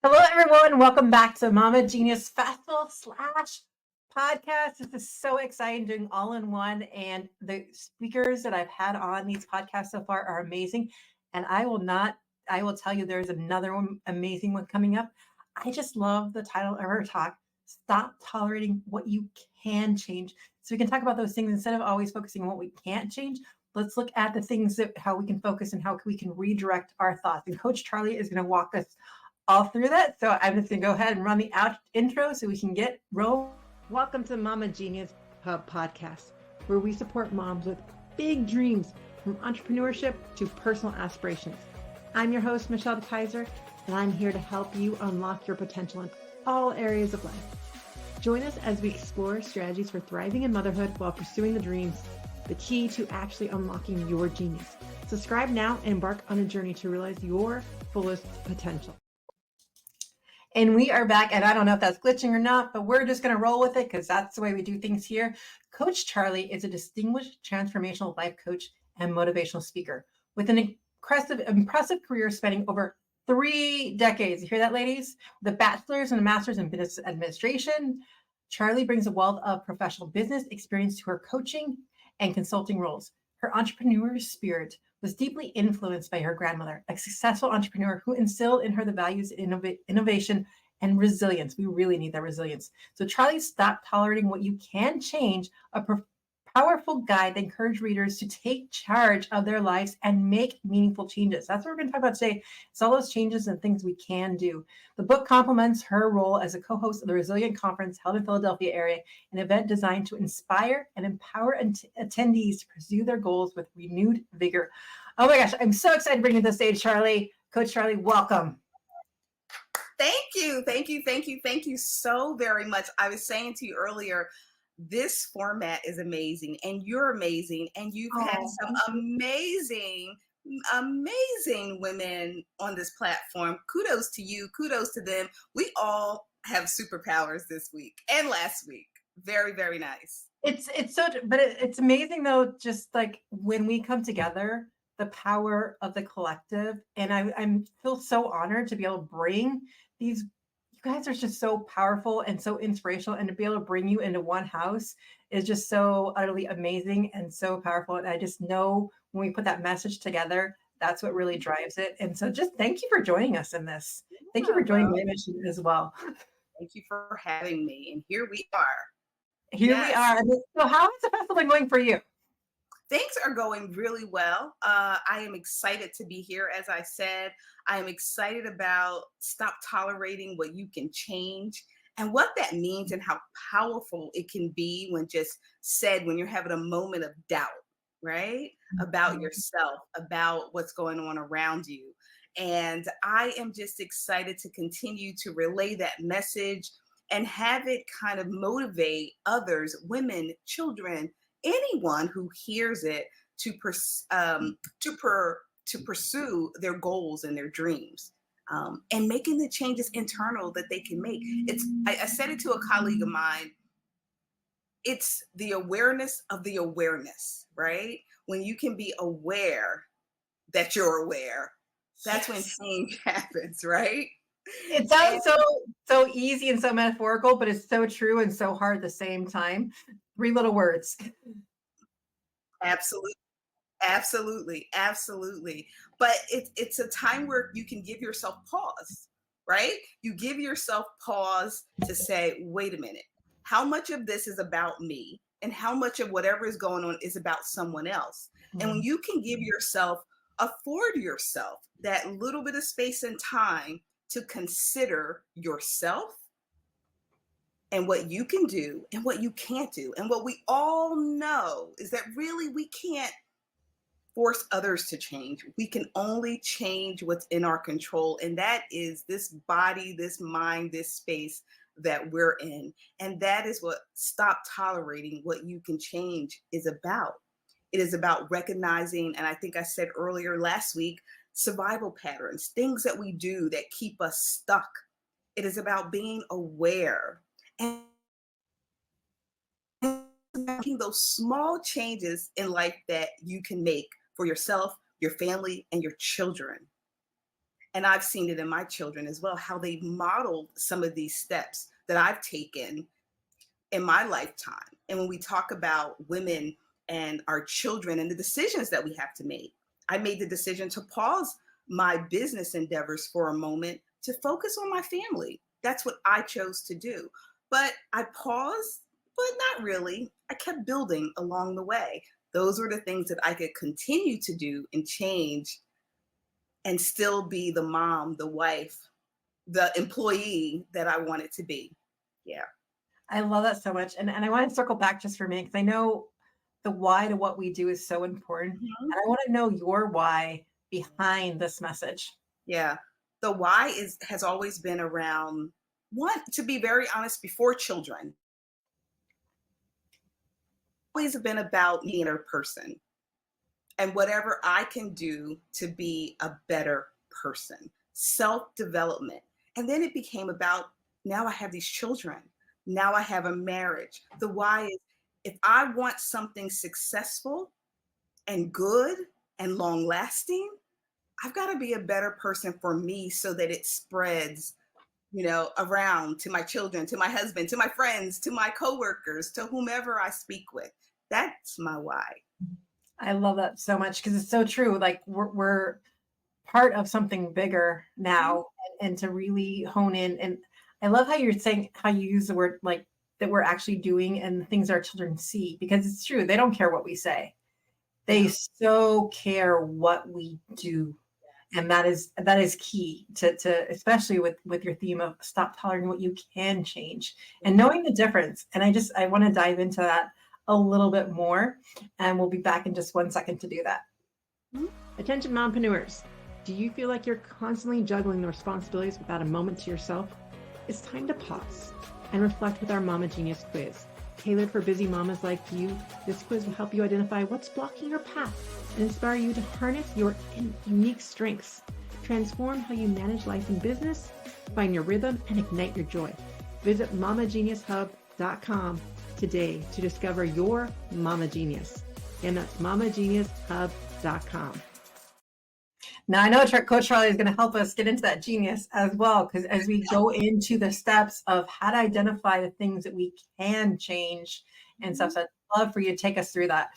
Hello, everyone. Welcome back to MamaGeniusFestival / podcast. This is so exciting doing all in one. And the speakers that I've had on these podcasts so far are amazing. And I will tell you there's another one, amazing one coming up. I just love the title of our talk, Stop Tolerating What You Can Change. So we can talk about those things instead of always focusing on what we can't change. Let's look at the things that how we can focus and how we can redirect our thoughts. And Coach Charley is going to walk us all through that. So I'm just going to go ahead and run the intro so we can get rolling. Welcome to Mama Genius Hub podcast, where we support moms with big dreams from entrepreneurship to personal aspirations. I'm your host, Michelle Kaiser, and I'm here to help you unlock your potential in all areas of life. Join us as we explore strategies for thriving in motherhood while pursuing the dreams, the key to actually unlocking your genius. Subscribe now and embark on a journey to realize your fullest potential. And we are back, and I don't know if that's glitching or not, but we're just going to roll with it because that's the way we do things here. Coach Charley is a distinguished transformational life coach and motivational speaker with an impressive career spanning over 3 decades. You hear that, ladies? The bachelor's and a master's in business administration. Charley brings a wealth of professional business experience to her coaching and consulting roles. Her entrepreneurial spirit was deeply influenced by her grandmother, a successful entrepreneur who instilled in her the values of innovation and resilience. We really need that resilience. So Charley Stop Tolerating What You Can Change, a powerful guide that encourages readers to take charge of their lives and make meaningful changes. That's what we're going to talk about today. It's all those changes and things we can do. The book complements her role as a co-host of the Resilient Conference held in Philadelphia area, an event designed to inspire and empower attendees to pursue their goals with renewed vigor. Oh my gosh, I'm so excited to bring you to the stage, Charley. Coach Charley, welcome. Thank you so very much. I was saying to you earlier, this format is amazing and you're amazing and you've had some amazing women on this platform. Kudos to you. Kudos to them. We all have superpowers this week and last week. Very, very nice. It's amazing though, just like when we come together, the power of the collective. And I feel so honored to be able to bring these. You guys are just so powerful and so inspirational, and to be able to bring you into one house is just so utterly amazing and so powerful. And I just know when we put that message together, that's what really drives it. And so just thank you for joining us in this. Thank you for joining my mission as well. Thank you for having me. And here we are. We are. So how has the festival been going for you? Things are going really well. I am excited to be here. As I said, I am excited about stop tolerating what you can change and what that means and how powerful it can be when just said when you're having a moment of doubt, right? About yourself, about what's going on around you. And I am just excited to continue to relay that message and have it kind of motivate others, women, children, anyone who hears it to pursue their goals and their dreams, and making the changes internal that they can make. I said it to a colleague of mine. It's the awareness of the awareness, right? When you can be aware that you're aware, that's when change happens, right? It sounds so easy and so metaphorical, but it's so true and so hard at the same time. 3 little words. Absolutely. But it's a time where you can give yourself pause, right? You give yourself pause to say, wait a minute, how much of this is about me and how much of whatever is going on is about someone else? And when you can afford yourself that little bit of space and time to consider yourself and what you can do and what you can't do. And what we all know is that really we can't force others to change. We can only change what's in our control. And that is this body, this mind, this space that we're in. And that is what Stop Tolerating What You Can Change is about. It is about recognizing, and I think I said earlier last week, survival patterns, things that we do that keep us stuck. It is about being aware and making those small changes in life that you can make for yourself, your family, and your children. And I've seen it in my children as well, how they've modeled some of these steps that I've taken in my lifetime. And when we talk about women and our children and the decisions that we have to make, I made the decision to pause my business endeavors for a moment to focus on my family. That's what I chose to do. But I paused, but not really. I kept building along the way. Those were the things that I could continue to do and change and still be the mom, the wife, the employee that I wanted to be. Yeah. I love that so much. And I want to circle back just for a minute because I know the why to what we do is so important. Mhm. And I want to know your why behind this message. Yeah. The why has always been around one, to be very honest, before children, always been about me and a person and whatever I can do to be a better person, self-development. And then it became about now I have these children. Now I have a marriage. The why is if I want something successful and good and long lasting, I've got to be a better person for me so that it spreads, around to my children, to my husband, to my friends, to my coworkers, to whomever I speak with. That's my why. I love that so much because it's so true. Like we're part of something bigger Mhm. now and to really hone in. And I love how you're saying how you use the word like that we're actually doing and the things our children see because it's true. They don't care what we say. They No. so care what we do. And that is key to especially with your theme of stop tolerating what you can change and knowing the difference. And I want to dive into that a little bit more. And we'll be back in just 1 second to do that. Mhm. Attention mompreneurs. Do you feel like you're constantly juggling the responsibilities without a moment to yourself? It's time to pause and reflect with our Mama Genius quiz. Tailored for busy mamas like you, this quiz will help you identify what's blocking your path and inspire you to harness your unique strengths. Transform how you manage life and business, find your rhythm, and ignite your joy. Visit MamaGeniusHub.com today to discover your Mama Genius. Again, that's MamaGeniusHub.com. Now, I know Coach Charley is going to help us get into that genius as well, because as we go into the steps of how to identify the things that we can change and stuff, so I'd love for you to take us through that.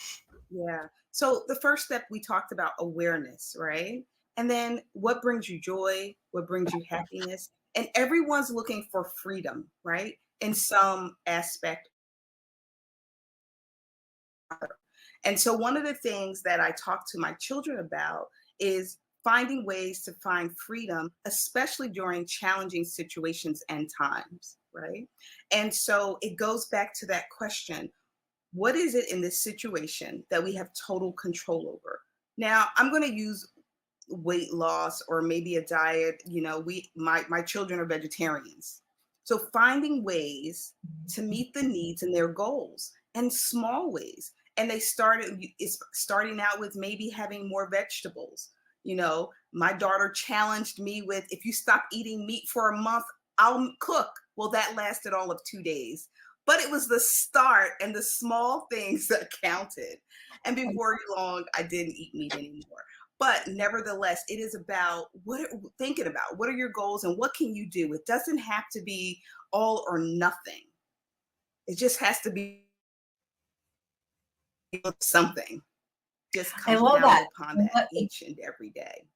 Yeah. So the first step we talked about awareness, right? And then what brings you joy? What brings you happiness? And everyone's looking for freedom, right? In some aspect. And so one of the things that I talk to my children about is finding ways to find freedom, especially during challenging situations and times, right? And so it goes back to that question, what is it in this situation that we have total control over? Now, I'm going to use weight loss or maybe a diet. My children are vegetarians. So finding ways to meet the needs and their goals and small ways. And it's starting out with maybe having more vegetables. My daughter challenged me with, if you stop eating meat for a month, I'll cook. Well, that lasted all of 2 days. But it was the start and the small things that counted. And before long, I didn't eat meat anymore. But nevertheless, it is about thinking about what are your goals and what can you do? It doesn't have to be all or nothing. It just has to be something. Just I love compound that. upon that each and every day.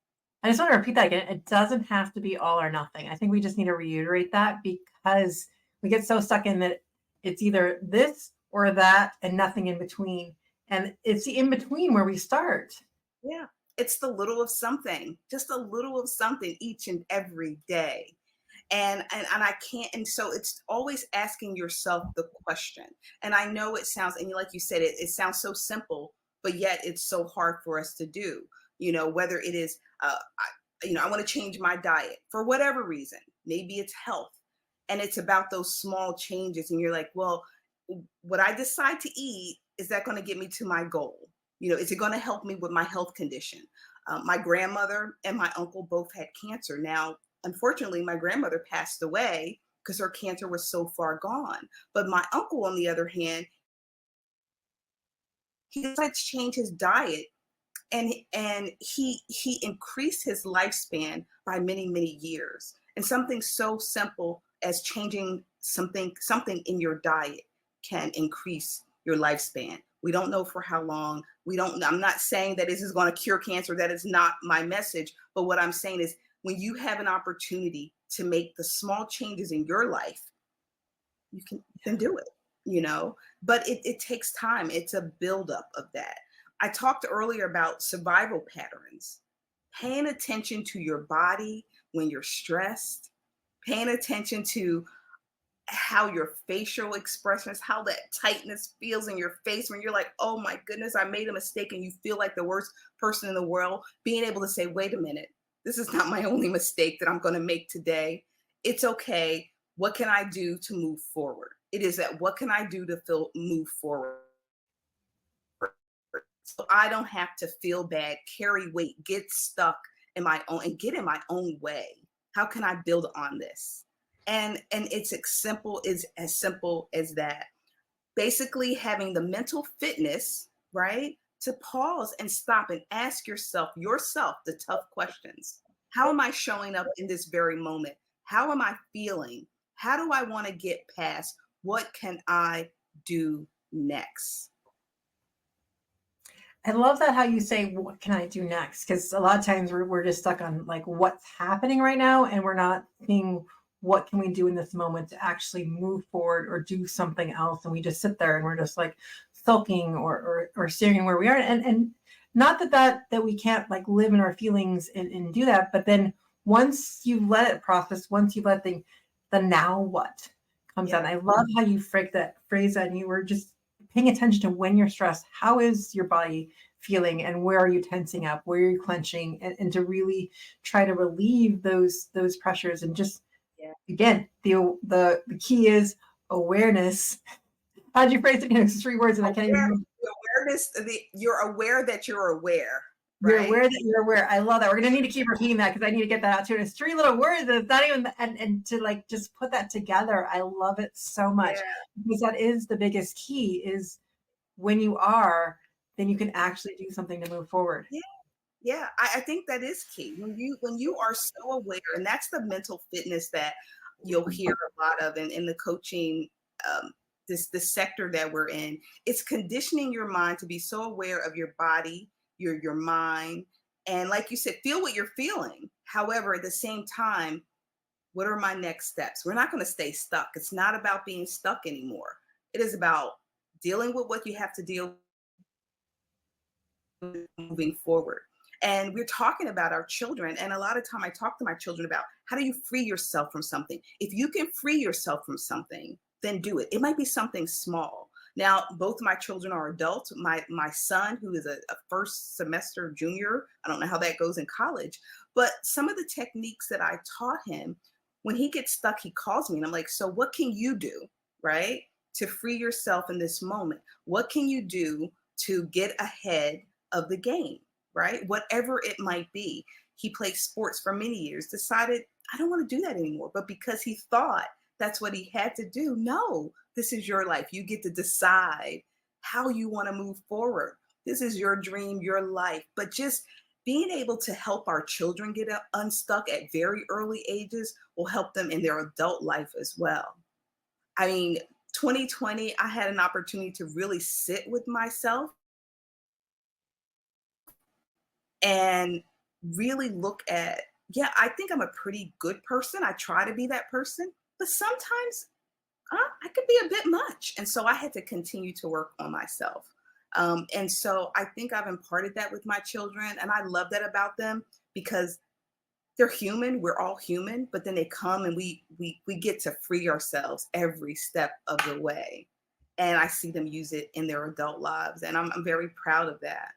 I just want to repeat that again. It doesn't have to be all or nothing. I think we just need to reiterate that because we get so stuck in that it's either this or that and nothing in between. And it's the in between where we start. Yeah. It's the little of something, just a little of something each and every day. And I can't, and so it's always asking yourself the question. And I know it sounds, and like you said, it sounds so simple, but yet it's so hard for us to do. Whether it is, I want to change my diet for whatever reason. Maybe it's health, and it's about those small changes. And you're like, well, what I decide to eat, is that going to get me to my goal? Is it going to help me with my health condition? My grandmother and my uncle both had cancer. Now, unfortunately, my grandmother passed away because her cancer was so far gone. But my uncle, on the other hand, he decided to change his diet, and he increased his lifespan by many, many years. And something so simple as changing something in your diet can increase your lifespan. We don't know for how long. I'm not saying that this is going to cure cancer. That is not my message. But what I'm saying is when you have an opportunity to make the small changes in your life, you can do it, but it takes time. It's a buildup of that. I talked earlier about survival patterns, paying attention to your body when you're stressed, paying attention to how your facial expressions, how that tightness feels in your face when you're like, oh my goodness, I made a mistake, and you feel like the worst person in the world. Being able to say, wait a minute, this is not my only mistake that I'm going to make today. It's okay. What can I do to move forward? It is that what can I do to move forward? So I don't have to feel bad, carry weight, get stuck in my own and get in my own way. How can I build on this? And it's simple as that. Basically having the mental fitness, right? To pause and stop and ask yourself the tough questions. How am I showing up in this very moment? How am I feeling? How do I want to get past? What can I do next? I love that how you say, what can I do next? Because a lot of times we're just stuck on like what's happening right now, and we're not thinking, what can we do in this moment to actually move forward or do something else? And we just sit there and we're just like sulking or staring where we are. And not that we can't like live in our feelings and do that, but then once you let it process, once you let the now what comes out. I love how you phrase that, and you were just paying attention to when you're stressed, how is your body feeling, and where are you tensing up, where are you clenching, and to really try to relieve those pressures. And just again, the key is awareness. How'd you phrase it? It's 3 words and I can't even. Awareness. You're aware that you're aware. You're right? aware that you're aware. I love that. We're going to need to keep repeating that because I need to get that out too. And it's 3 little words. It's not even, and to like just put that together. I love it so much because that is the biggest key, is when you are, then you can actually do something to move forward. Yeah. I think that is key. When you are so aware, and that's the mental fitness that you'll hear a lot of in the coaching, this sector that we're in. It's conditioning your mind to be so aware of your body, your mind, and like you said, feel what you're feeling. However, at the same time, what are my next steps? We're not going to stay stuck. It's not about being stuck anymore. It is about dealing with what you have to deal with, moving forward. And we're talking about our children. And a lot of time I talk to my children about, how do you free yourself from something? If you can free yourself from something, then do it. It might be something small. Now, both of my children are adults. My son, who is a first semester junior, I don't know how that goes in college, but some of the techniques that I taught him, when he gets stuck, he calls me and I'm like, so what can you do, right, to free yourself in this moment? What can you do to get ahead of the game, right? Whatever it might be. He played sports for many years, decided, I don't want to do that anymore. But because he thought that's what he had to do, no, this is your life. You get to decide how you want to move forward. This is your dream, your life. But just being able to help our children get unstuck at very early ages will help them in their adult life as well. I mean, 2020, I had an opportunity to really sit with myself and really look at, I think I'm a pretty good person. I try to be that person, but sometimes I could be a bit much. And so I had to continue to work on myself. And so I think I've imparted that with my children. And I love that about them because they're human. We're all human, but then they come and we get to free ourselves every step of the way. And I see them use it in their adult lives. And I'm very proud of that.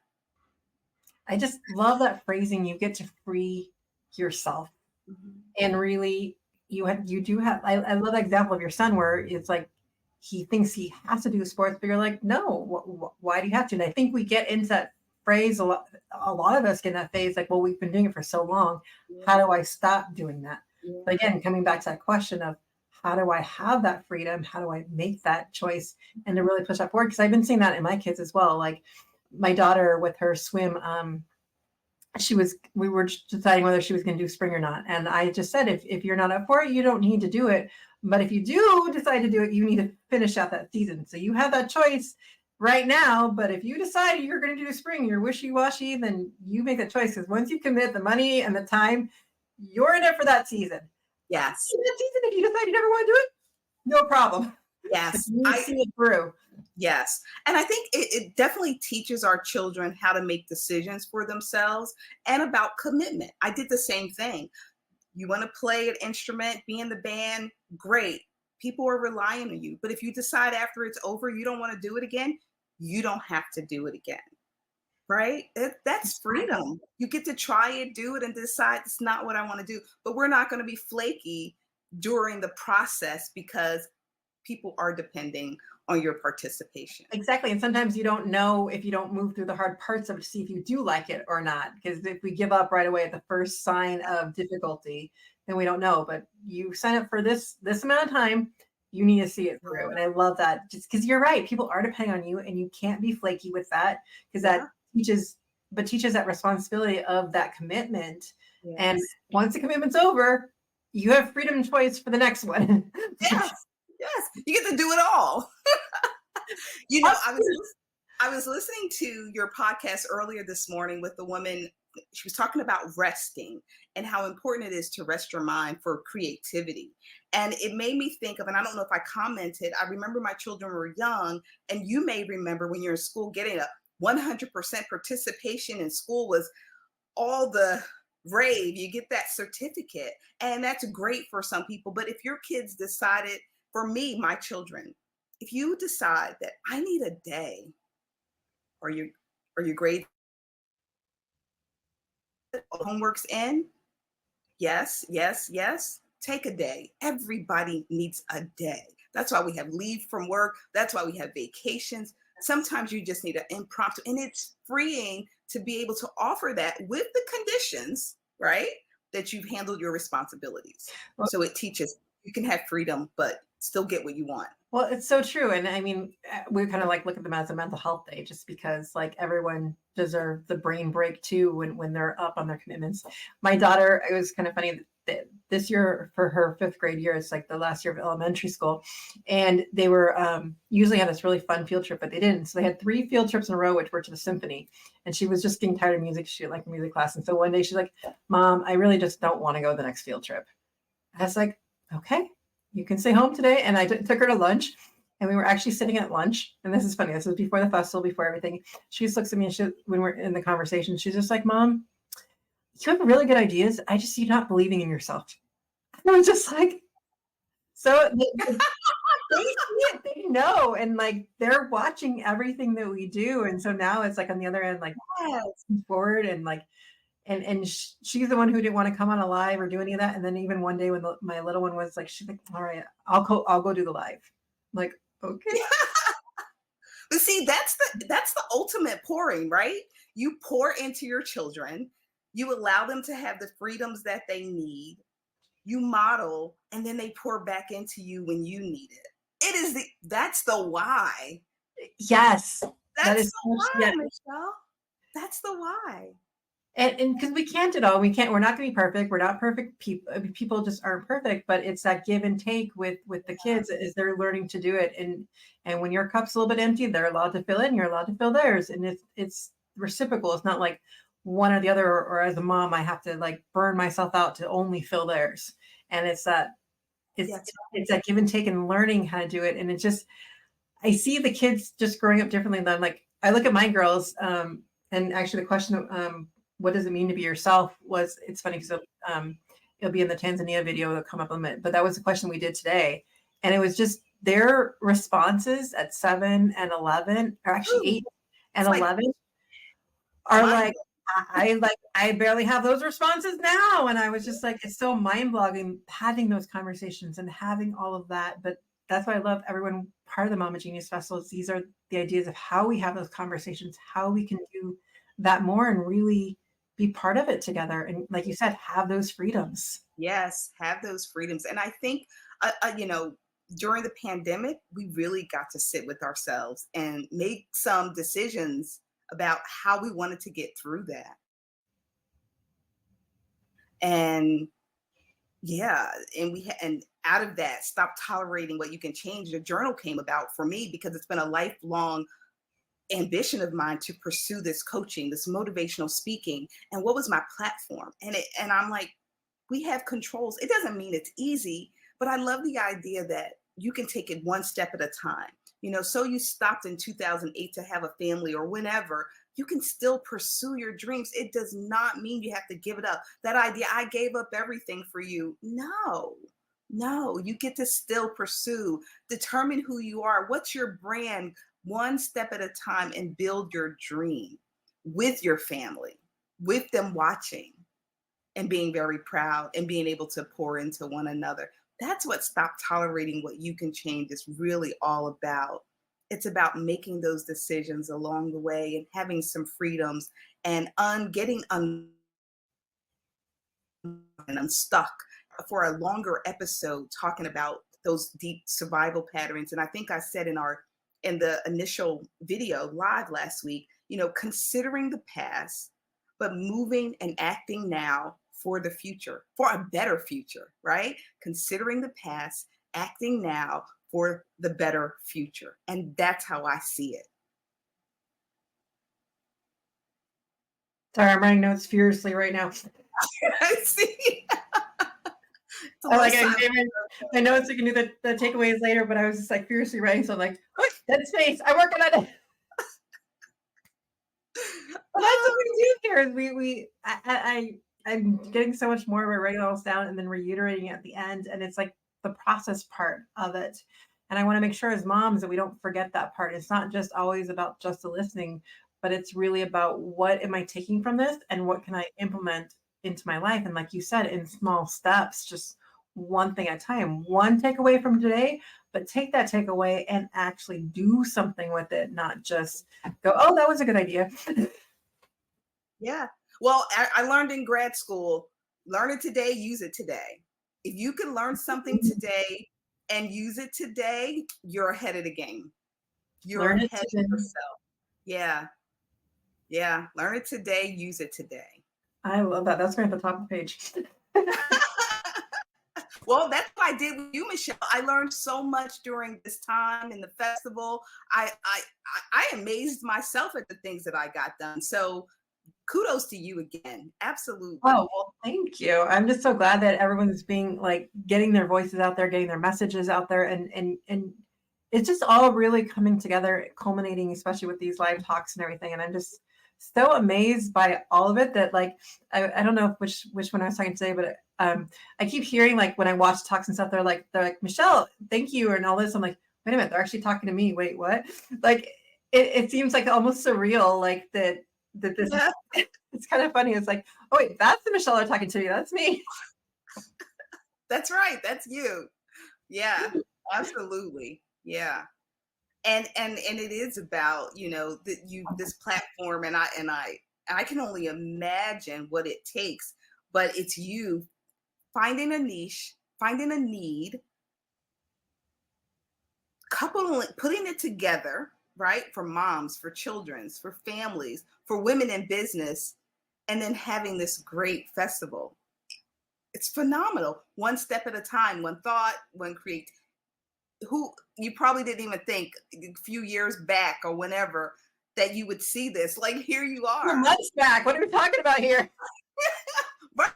I just love that phrasing. You get to free yourself. Mm-hmm. And really, you do have, I love that example of your son where it's like, he thinks he has to do sports, but you're like, no, why do you have to? And I think we get into that phrase a lot of us get in that phase, like, well, we've been doing it for so long. How do I stop doing that? But again, coming back to that question of how do I have that freedom? How do I make that choice and to really push that forward? Because I've been seeing that in my kids as well. Like my daughter with her swim, we were deciding whether she was going to do spring or not. And I just said, if you're not up for it, you don't need to do it. But if you do decide to do it, you need to finish out that season. So you have that choice right now. But if you decide you're going to do spring, you're wishy-washy, then you make that choice. Because once you commit the money and the time, you're in it for that season. Yes. In that season, if you decide you never want to do it, no problem. Yes. You see it through. Yes. And I think it definitely teaches our children how to make decisions for themselves and about commitment. I did the same thing. You want to play an instrument, be in the band, great. People are relying on you. But if you decide after it's over, you don't want to do it again, you don't have to do it again. Right? That's freedom. You get to try it, do it, and decide it's not what I want to do. But we're not going to be flaky during the process because people are depending on your participation. Exactly. And sometimes you don't know if you don't move through the hard parts of it to see if you do like it or not. Because if we give up right away at the first sign of difficulty, then we don't know. But you sign up for this amount of time, you need to see it through. And I love that, just because you're right. People are depending on you, and you can't be flaky with that, because that teaches that responsibility of that commitment. Yes. And once the commitment's over, you have freedom and choice for the next one. Yes. Yes, you get to do it all. You know, I was listening to your podcast earlier this morning with the woman. She was talking about resting and how important it is to rest your mind for creativity. And it made me think of, and I don't know if I commented, I remember my children were young, and you may remember when you're in school getting a 100% participation in school was all the rave. You get that certificate, and that's great for some people. But if your kids decided, for me, my children, if you decide that I need a day, or your grade homework's in, yes, take a day. Everybody needs a day. That's why we have leave from work. That's why we have vacations. Sometimes you just need an impromptu, and it's freeing to be able to offer that with the conditions, right, that you've handled your responsibilities. So it teaches you can have freedom, but still get what you want. Well, it's so true. And I mean, we kind of like look at them as a mental health day, just because like everyone deserves the brain break too when they're up on their commitments. My daughter, it was kind of funny that this year for her 5th grade year, it's like the last year of elementary school, and they were usually have this really fun field trip, but they didn't. So they had 3 field trips in a row, which were to the symphony, and she was just getting tired of music. She liked music class, and so one day she's like, "Mom, I really just don't want to go to the next field trip." I was like, "Okay, you can stay home today." And I took her to lunch, and we were actually sitting at lunch. And this is funny. This was before the festival, before everything. She just looks at me, and when we're in the conversation, she's just like, "Mom, you have really good ideas. I just see you not believing in yourself." And I was just like, so they see it, they know, and like they're watching everything that we do. And so now it's like on the other end, like forward, and like, and she's the one who didn't want to come on a live or do any of that. And then even one day when my little one was like, she's like, "All right, I'll go do the live." I'm like, okay. But see, that's the ultimate pouring, right? You pour into your children, you allow them to have the freedoms that they need, you model, and then they pour back into you when you need it. That's the why. Yes. That's the why, Michelle. That's the why. And because we can't at all, we're not going to be perfect. We're not perfect people. People just aren't perfect, but it's that give and take with the kids as they're learning to do it. And when your cup's a little bit empty, they're allowed to fill in, you're allowed to fill theirs. And it's reciprocal. It's not like one or the other, or as a mom, I have to like burn myself out to only fill theirs. And it's that give and take and learning how to do it. And it's just, I see the kids just growing up differently than like, I look at my girls, and actually the question of, what does it mean to be yourself it's funny because it'll be in the Tanzania video, it'll come up in a minute, but that was the question we did today. And it was just their responses at 7 and 11, or actually 8 and 11 are like, I barely have those responses now. And I was just like, it's so mind-boggling having those conversations and having all of that. But that's why I love everyone part of the Mama Genius Festival. These are the ideas of how we have those conversations, how we can do that more and really be part of it together. And like you said, have those freedoms. Yes, have those freedoms. And I think, during the pandemic, we really got to sit with ourselves and make some decisions about how we wanted to get through that. And yeah, and out of that, stop tolerating what you can change. The journal came about for me because it's been a lifelong ambition of mine to pursue this coaching, this motivational speaking. And what was my platform? And I'm like, we have controls. It doesn't mean it's easy, but I love the idea that you can take it one step at a time. So you stopped in 2008 to have a family or whenever, you can still pursue your dreams. It does not mean you have to give it up. That idea, I gave up everything for you. No, you get to still pursue, determine who you are. What's your brand? One step at a time, and build your dream with your family, with them watching and being very proud and being able to pour into one another. That's what Stop Tolerating What You Can Change is really all about. It's about making those decisions along the way and having some freedoms and getting unstuck for a longer episode talking about those deep survival patterns. And I think I said in the initial video live last week, considering the past, but moving and acting now for the future, for a better future, right? Considering the past, acting now for the better future. And that's how I see it. Sorry, I'm writing notes furiously right now. I see. I'm I know it's, you can do the takeaways later, but I was just like furiously writing. So I'm like, oh, dead space. I'm working on it. Well, that's what we do here. Is I'm getting so much more by writing it all down and then reiterating it at the end. And it's like the process part of it. And I want to make sure as moms that we don't forget that part. It's not just always about just the listening, but it's really about what am I taking from this and what can I implement into my life? And like you said, in small steps, just one thing at a time, one takeaway from today, but take that takeaway and actually do something with it, not just go, oh, that was a good idea. Yeah. Well, I learned in grad school, learn it today, use it today. If you can learn something today and use it today, you're ahead of the game. You're ahead of yourself. Yeah. Yeah. Learn it today, use it today. I love that. That's right at the top of the page. Well, that's what I did with you, Michelle. I learned so much during this time in the festival. I amazed myself at the things that I got done. So kudos to you again. Absolutely. Oh, well, thank you. I'm just so glad that everyone's being like getting their voices out there, getting their messages out there, and it's just all really coming together, culminating, especially with these live talks and everything. And I'm just so amazed by all of it that like I don't know which one I was talking today, but I keep hearing like when I watch talks and stuff, they're like Michelle, thank you, and all this. I'm like, wait a minute, they're actually talking to me. Wait, what? Like it seems like almost surreal, like that this Yeah. it's kind of funny. It's like, oh wait, that's the Michelle they're talking to you. That's me. That's right. That's you. Yeah, absolutely. Yeah. And it is about, this platform, and I can only imagine what it takes, but it's you finding a niche, finding a need, putting it together, right? For moms, for children's, for families, for women in business, and then having this great festival. It's phenomenal. One step at a time, one thought, one create. Who you probably didn't even think a few years back or whenever that you would see this. Like, here you are. Months back. What are we talking about here? Right.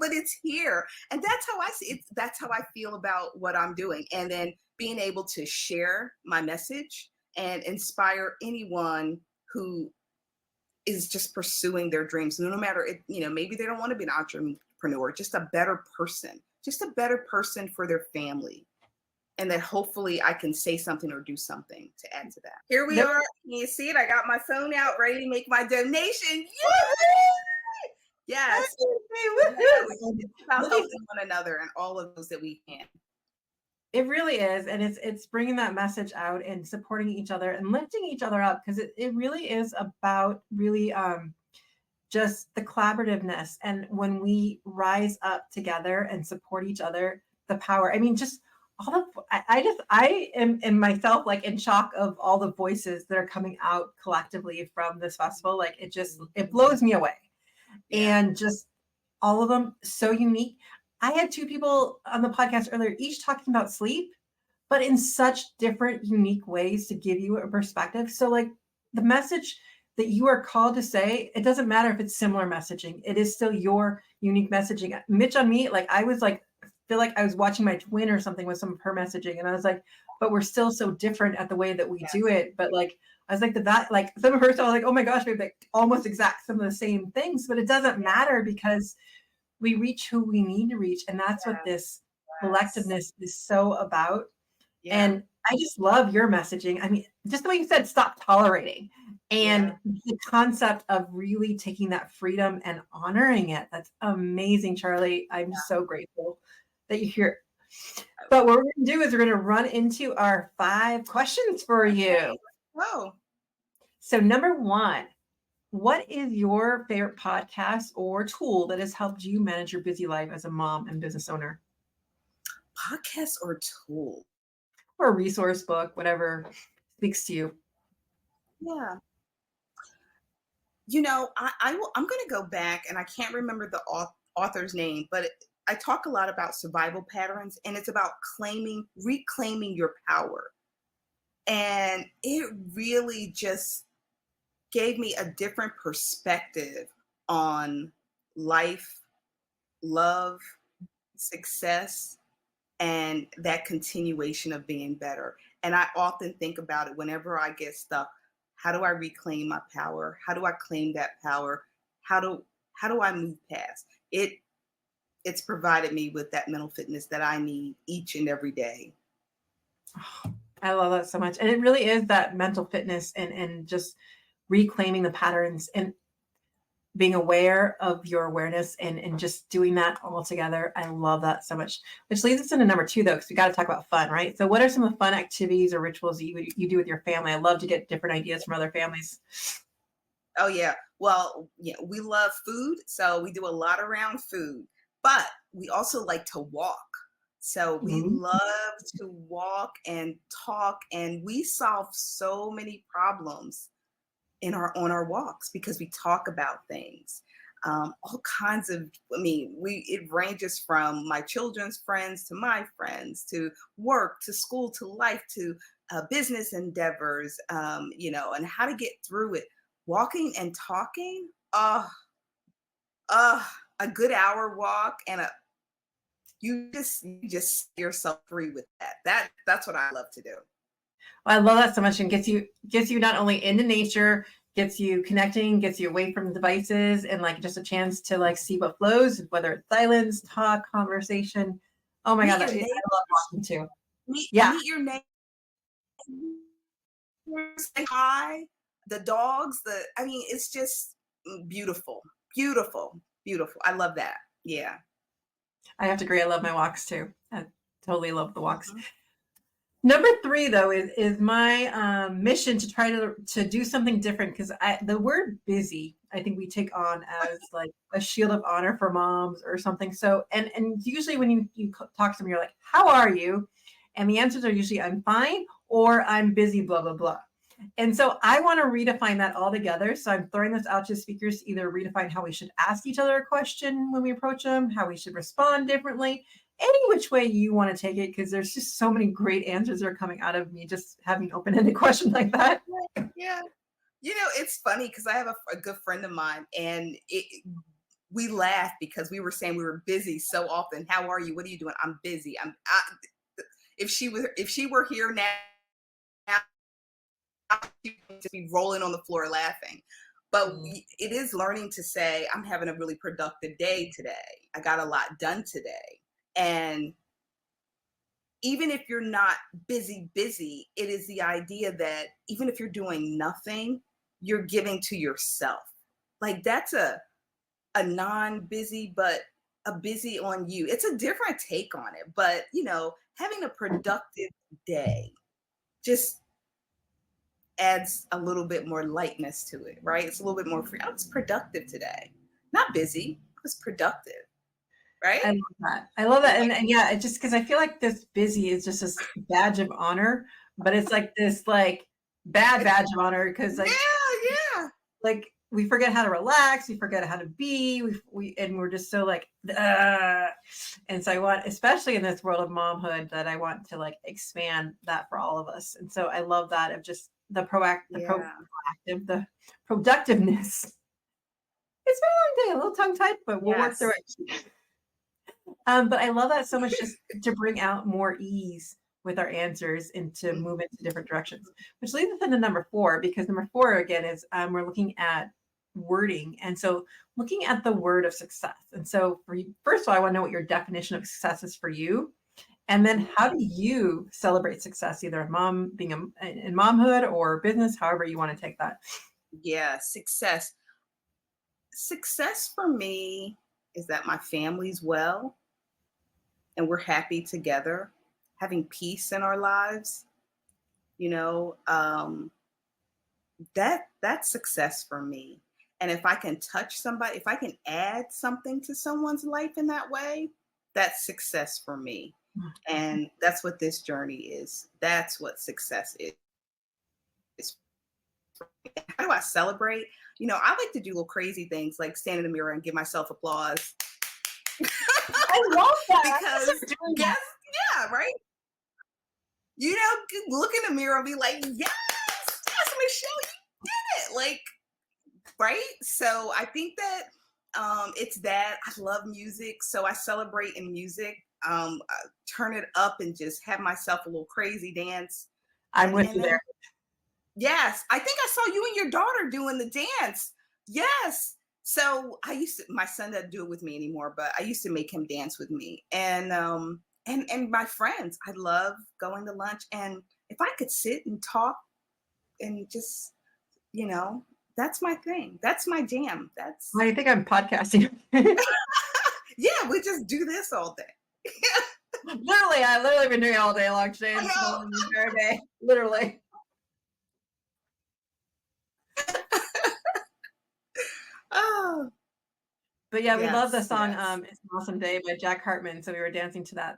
But it's here. And that's how I see it. That's how I feel about what I'm doing. And then being able to share my message and inspire anyone who is just pursuing their dreams. No matter, maybe they don't want to be an entrepreneur, just a better person for their family. And that hopefully I can say something or do something to add to that. Here we are. Can you see it? I got my phone out ready to make my donation. Yay! Yes. It's about helping one another and all of those that we can. It really is. And it's bringing that message out and supporting each other and lifting each other up, because it really is about really just the collaborativeness. And when we rise up together and support each other, the power, I mean, just all of, I am in myself, like in shock of all the voices that are coming out collectively from this festival. Like it blows me away. and just all of them so unique. I had two people on the podcast earlier, each talking about sleep, but in such different, unique ways to give you a perspective. So like the message that you are called to say, it doesn't matter if it's similar messaging. It is still your unique messaging. Mitch on me, like I was like, feel like I was watching my twin or something with some of her messaging. And I was like, but we're still so different at the way that we do it. But like, I was like that, like some of her stuff, I was like, oh my gosh, we have like almost exact some of the same things, but it doesn't matter because we reach who we need to reach. And that's what this collectiveness is so about. And I just love your messaging. I mean, just the way you said, stop tolerating, and the concept of really taking that freedom and honoring it. That's amazing, Charley. I'm so grateful that you're here. But what we're going to do is we're going to run into our 5 questions for you. Oh. So number 1, what is your favorite podcast or tool that has helped you manage your busy life as a mom and business owner? Podcast or tool? Or a resource book, whatever speaks to you. Yeah. You know, I'm going to go back, and I can't remember the author's name, but I talk a lot about survival patterns, and it's about reclaiming your power. And it really just gave me a different perspective on life, love, success, and that continuation of being better. And I often think about it whenever I get stuck. How do I reclaim my power? How do I claim that power? How do I move past it? It's provided me with that mental fitness that I need each and every day. Oh, I love that so much. And it really is that mental fitness and just reclaiming the patterns and being aware of your awareness and just doing that all together. I love that so much. Which leads us into number 2, though, because we got to talk about fun, right? So what are some of the fun activities or rituals that you do with your family? I love to get different ideas from other families. Oh, yeah. Well, yeah, we love food. So we do a lot around food, but we also like to walk. So we love to walk and talk, and we solve so many problems on our walks because we talk about things. All kinds of, it ranges from my children's friends to my friends, to work, to school, to life, to business endeavors, and how to get through it. Walking and talking, a good hour walk, and you just set yourself free with that. That's what I love to do. I love that so much, and gets you not only into nature, gets you connecting, gets you away from devices, and like just a chance to like see what flows, whether it's silence, talk, conversation. Oh my God, I love walking too. Meet your neighbors, say hi, the dogs, it's just beautiful, beautiful, beautiful. I love that. Yeah. I have to agree. I love my walks too. I totally love the walks. Mm-hmm. Number 3, though, is my mission to try to do something different, because the word busy, I think we take on as like a shield of honor for moms or something. So, and usually when you talk to them, you're like, how are you? And the answers are usually I'm fine or I'm busy, blah, blah, blah. And so I want to redefine that altogether. So I'm throwing this out to speakers to either redefine how we should ask each other a question when we approach them, how we should respond differently, any which way you want to take it, because there's just so many great answers that are coming out of me just having open-ended questions like that. Yeah. It's funny because I have a good friend of mine, and we laugh because we were saying we were busy so often. How are you? What are you doing? I'm busy. If she were here now, she'd just be rolling on the floor laughing. But it is learning to say, I'm having a really productive day today. I got a lot done today. And even if you're not busy, it is the idea that even if you're doing nothing, you're giving to yourself. Like that's a non-busy, but a busy on you. It's a different take on it, but having a productive day just adds a little bit more lightness to it, right? It's a little bit more free. I was productive today. Not busy, I was productive. Right? I love that. And yeah, it's just because I feel like this busy is just this badge of like this like bad badge of honor, because like, yeah. Like we forget how to relax. We forget how to be. And we're just so like, Ugh. And so I want, especially in this world of momhood, that I want to like expand that for all of us. And so I love that of just the proactive, the productiveness. It's been a long day, a little tongue tied, but we'll work through it. But I love that so much, just to bring out more ease with our answers and to move into different directions, which leads us into number 4, because number 4 again is we're looking at wording. And so looking at the word of success. And so for you, first of all, I want to know what your definition of success is for you. And then how do you celebrate success, either mom being in momhood or business, however you want to take that. Yeah, success. Success for me is that my family's well and we're happy together, having peace in our lives. You know, that's success for me. And if I can touch somebody, if I can add something to someone's life in that way, that's success for me. And that's what this journey is. That's what success is. How do I celebrate? You know, I like to do little crazy things like stand in the mirror and give myself applause. I love that. Because yes, yeah, right. You know, look in the mirror and be like, yes, Michelle, you did it. Like, right. So I think that it's that. I love music. So I celebrate in music. Turn it up and just have myself a little crazy dance. I'm with you there. Yes. I think I saw you and your daughter doing the dance. Yes. So my son doesn't do it with me anymore, but I used to make him dance with me. And my friends, I love going to lunch. And if I could sit and talk and just, you know, that's my thing. That's my jam. I think I'm podcasting. Yeah, we just do this all day. I've literally been doing it all day long today. The entire day. Literally. Oh. But yeah, we love the song It's an Awesome Day by Jack Hartman. So we were dancing to that.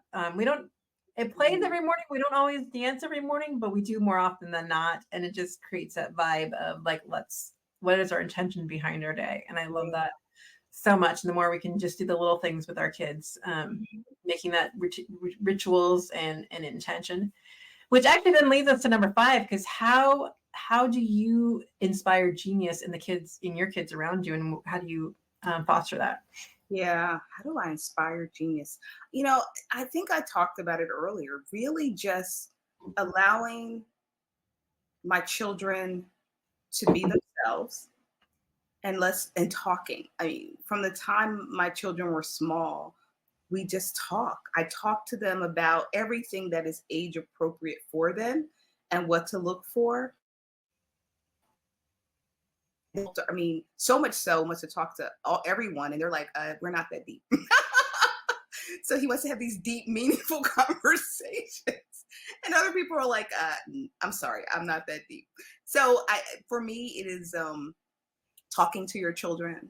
It plays every morning. We don't always dance every morning, but we do more often than not. And it just creates that vibe of like, what is our intention behind our day? And I love that so much. And the more we can just do the little things with our kids, making that rituals and intention, which actually then leads us to number 5, because how do you inspire genius in your kids around you, and how do you foster that? Yeah. How do I inspire genius? You know, I think I talked about it earlier, really just allowing my children to be themselves and talking. I mean, from the time my children were small, we just talk. I talk to them about everything that is age appropriate for them and what to look for. I mean, so much to talk to everyone, and they're like, we're not that deep. So he wants to have these deep, meaningful conversations. And other people are like, I'm sorry, I'm not that deep. So for me, it is talking to your children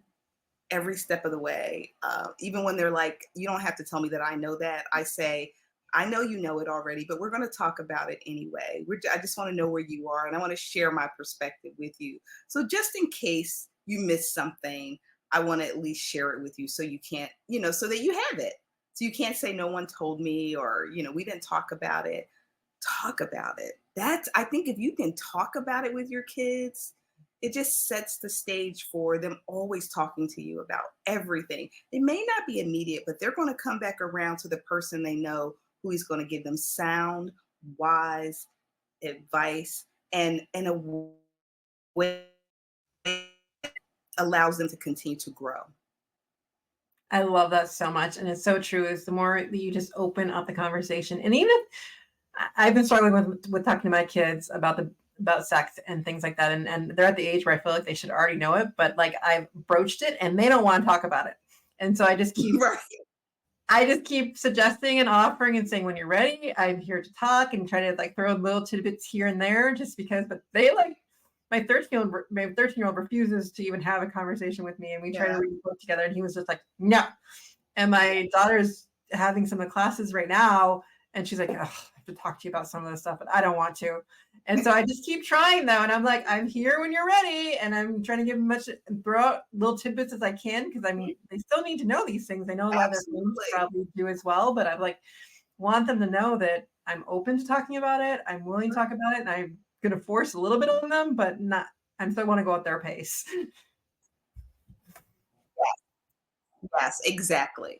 every step of the way. Even when they're like, you don't have to tell me that I know that. I say, I know you know it already, but we're going to talk about it anyway. I just want to know where you are, and I want to share my perspective with you. So just in case you miss something, I want to at least share it with you so you can't, so that you have it. So you can't say no one told me, or, we didn't talk about it. Talk about it. I think if you can talk about it with your kids, it just sets the stage for them always talking to you about everything. It may not be immediate, but they're going to come back around to the person they know who is going to give them sound, wise advice, and in a way that allows them to continue to grow. I love that so much. And it's so true, is the more that you just open up the conversation. And even if I've been struggling with talking to my kids about sex and things like that. And they're at the age where I feel like they should already know it, but like I've broached it and they don't want to talk about it. And so I just keep suggesting and offering and saying, when you're ready, I'm here to talk, and try to like throw little tidbits here and there, just because, but they like, my 13-year-old refuses to even have a conversation with me. And we try to read a book together, and he was just like, no. And my daughter's having some of the classes right now, And she's like, oh, I have to talk to you about some of this stuff, but I don't want to. And so I just keep trying though. And I'm like, I'm here when you're ready. And I'm trying to give throw out little tidbits as I can. Cause I mean, they still need to know these things. I know a lot of their friends probably do as well, but I'm like, want them to know that I'm open to talking about it. I'm willing to talk about it. And I'm going to force a little bit on them, but not, I still want to go at their pace. Yes, exactly.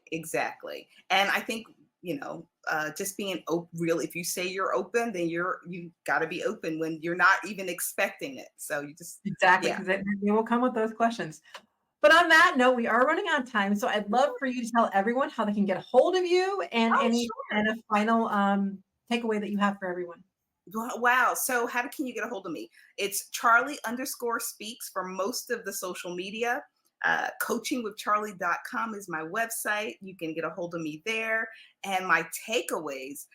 And I think, just being real, if you say you're open, then you got to be open when you're not even expecting it. So you just, exactly, because they will come with those questions. But on that note, we are running out of time. So I'd love for you to tell everyone how they can get a hold of you and any kind of final takeaway that you have for everyone. Wow. So how can you get a hold of me? It's Charley_speaks for most of the social media. Coachingwithcharley.com is my website. You can get a hold of me there. And my takeaways,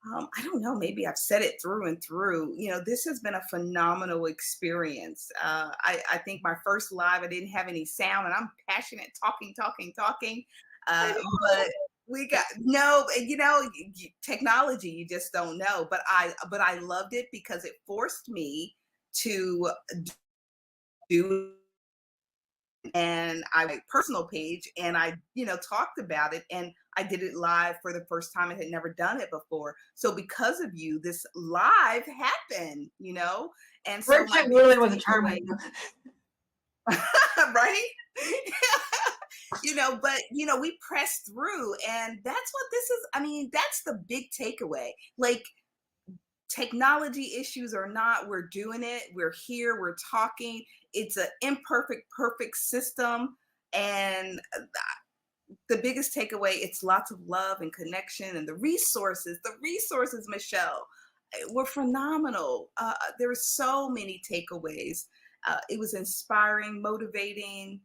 I don't know, maybe I've said it through and through. This has been a phenomenal experience. I think my first live, I didn't have any sound, and I'm passionate, talking. But we got technology, you just don't know. But I loved it because it forced me to do, and my personal page, and I talked about it, and I did it live for the first time. I had never done it before. So because of you, this live happened, and so my really was a charm, right? But we pressed through, and that's what this is. I mean, that's the big takeaway. Like, technology issues or not, we're doing it. We're here. We're talking. It's an imperfect, perfect system. And the biggest takeaway, it's lots of love and connection, and the resources, Michelle, were phenomenal. There were so many takeaways. It was inspiring, motivating,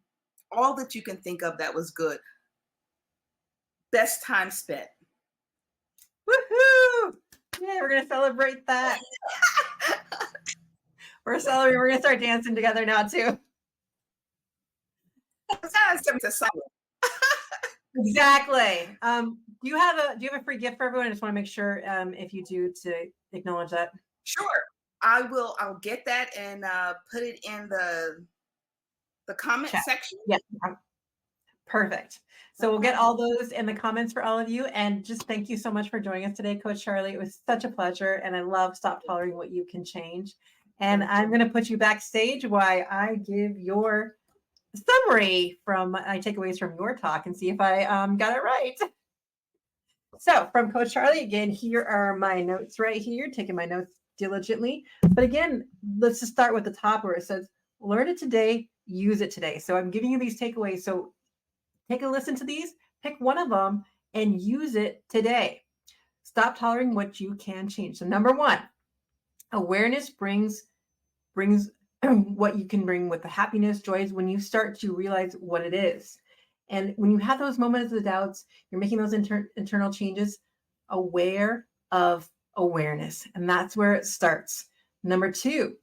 all that you can think of that was good. Best time spent. Woohoo! Yeah, we're gonna celebrate that. We're celebrating. We're gonna start dancing together now too. Exactly. Do you have a free gift for everyone? I just want to make sure if you do, to acknowledge that. Sure. I'll get that and put it in the comment section. Yeah. Perfect. So we'll get all those in the comments for all of you. And just thank you so much for joining us today, Coach Charley. It was such a pleasure. And I love Stop Tolerating What You Can Change. And I'm going to put you backstage while I give your summary from my takeaways from your talk and see if I got it right. So from Coach Charley, again, here are my notes right here, taking my notes diligently. But again, let's just start with the top where it says, learn it today, use it today. So I'm giving you these takeaways. So take a listen to these, pick one of them, and use it today. Stop tolerating what you can change. So number one, awareness brings what you can bring with the happiness, joys, when you start to realize what it is. And when you have those moments of doubts, you're making those internal changes, aware of awareness. And that's where it starts. Number two,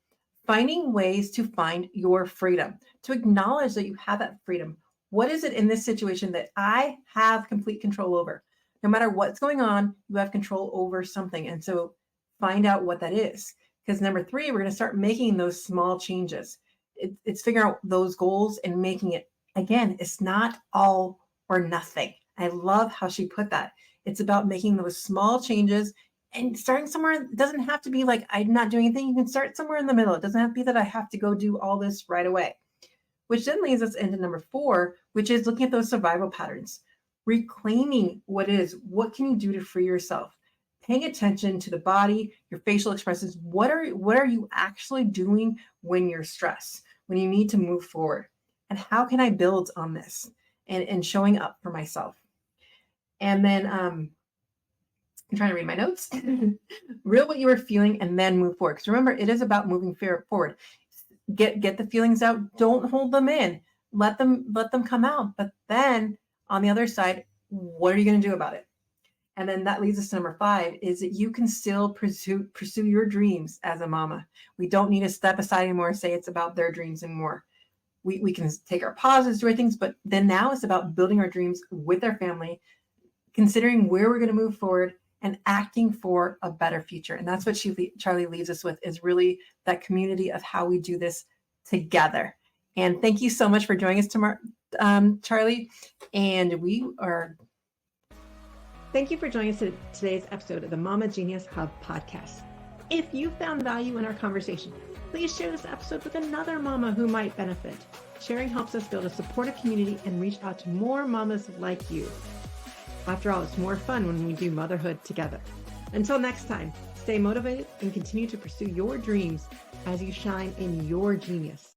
finding ways to find your freedom, to acknowledge that you have that freedom. What is it in this situation that I have complete control over? No matter what's going on, you have control over something. And so find out what that is. Because number three, we're going to start making those small changes. It's figuring out those goals and making it, again, it's not all or nothing. I love how she put that. It's about making those small changes and starting somewhere. It doesn't have to be like, I'm not doing anything. You can start somewhere in the middle. It doesn't have to be that I have to go do all this right away. Which then leads us into number four, which is looking at those survival patterns, reclaiming what is, what can you do to free yourself? Paying attention to the body, your facial expressions. What are you actually doing when you're stressed, when you need to move forward? And how can I build on this and showing up for myself? And then I'm trying to read my notes. Real what you were feeling and then move forward. Because remember, it is about moving forward. Get the feelings out. Don't hold them in. Let them come out. But then on the other side, what are you going to do about it? And then that leads us to number five, is that you can still pursue your dreams as a mama. We don't need to step aside anymore and say it's about their dreams anymore. We can take our pauses, do our things, but then now it's about building our dreams with our family, considering where we're going to move forward and acting for a better future. And that's what Charley leaves us with, is really that community of how we do this together. And thank you so much for joining us tomorrow, Charley. And thank you for joining us in today's episode of the Mama Genius Hub podcast. If you found value in our conversation, please share this episode with another mama who might benefit. Sharing helps us build a supportive community and reach out to more mamas like you. After all, it's more fun when we do motherhood together. Until next time, stay motivated and continue to pursue your dreams as you shine in your genius.